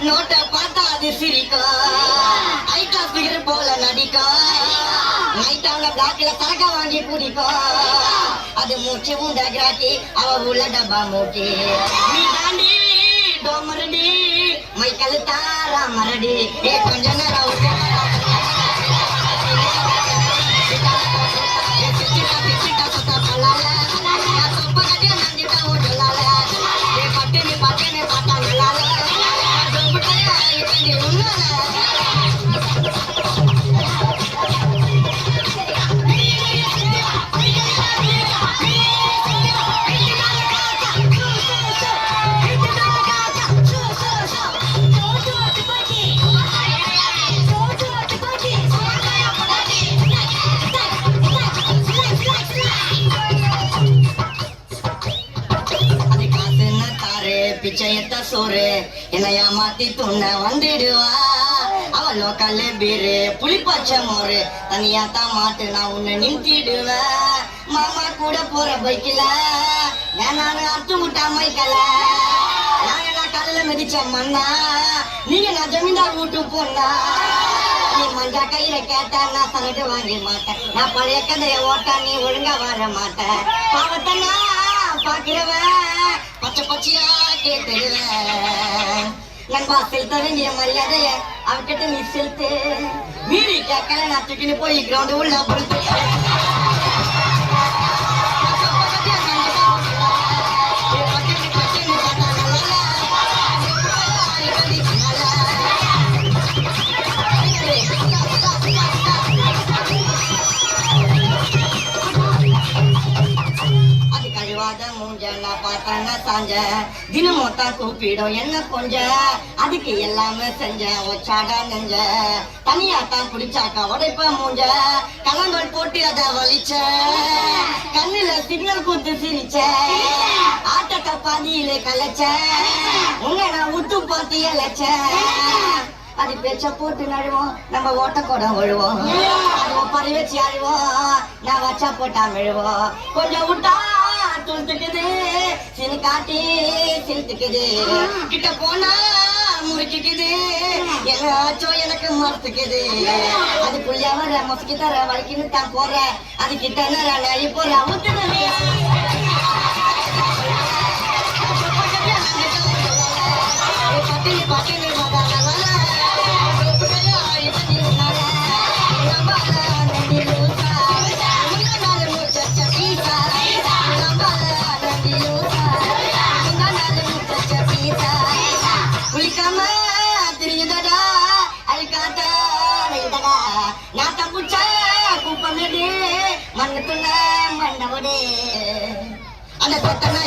நோட்ட பார்த்தா அது சிரிக்கும் ஐ கிளாஸ் பிகர் போல நடிக்கும் நைட்டாவில் பிளாக்ல சரக்க வாங்கி குடிக்கும் அது மூச்சு உண்ட கிராக்கி அவ உள்ள டப்பா மூட்டி நீ தாண்டி டோமரடி மைக்கல் தாரா மரடி ஏ கொஞ்ச நேரம் பிச்சையத்த சோறு என்னையா மாத்தி துண்ண வந்துடுவா அவள் லோக்கல்ல பீரு புளிப்பச்ச மோரு தனியா தான் மாட்டு நான் உன்னை நிறுத்திடுவேன் மாமா கூட போற பைக்கில வேணான்னு அத்து முட்டா மைக்கல நான் கல்ல மிதிச்ச மண்ணா நீங்க நான் ஜமீன்தார் வீட்டு போனா நீ மஞ்சா கையில கேட்ட நான் சரட்டு வாங்கி மாட்டேன் நான் பழைய கதைய ஓட்டா நீ ஒழுங்கா வர மாட்டேன் பாவத்தை நான் பாக்குறவன் பச்சை பச்சையா கேட்டுடுவேன் நண்பா செலுத்த வேண்டிய மரியாதைய அவகிட்ட நீ செலுத்து மீறி கேட்கல நான் தூக்கின்னு போய் கிரவுண்ட் உள்ள பொறுத்து தினமும் தான் கூப்பிடும் என்ன கொஞ்ச அதுக்கு எல்லாமே செஞ்ச ஒச்சாடா நெஞ்ச தனியா தான் குடிச்சாக்கா உடைப்பா மூஞ்ச கலங்கோல் போட்டு அத வலிச்ச கண்ணுல சிக்னல் கூத்து சிரிச்ச ஆட்டக்க பாதியில கலைச்ச உங்க நான் உத்து பார்த்து இழைச்ச அது பேச்ச போட்டு நழுவோம் நம்ம ஓட்ட கூட விழுவோம் பறி வச்சு அழுவோம் நான் வச்சா போட்டா விழுவோம் கொஞ்சம் விட்டா துளுத்துக்குது சிறு காட்டி சிலுத்துக்குது கிட்ட போனா முறுக்கிக்குது எல்லாச்சும் எனக்கு மறுத்துக்குது அது புள்ளியா வர மொசக்கி தர வலிக்குன்னு தான் போற அது கிட்ட நான் போற ஊத்துது நான் தப்புச்ச கூப்பமேடி மண்ணுக்குள்ள மண்டவோடு அந்த தொட்டனா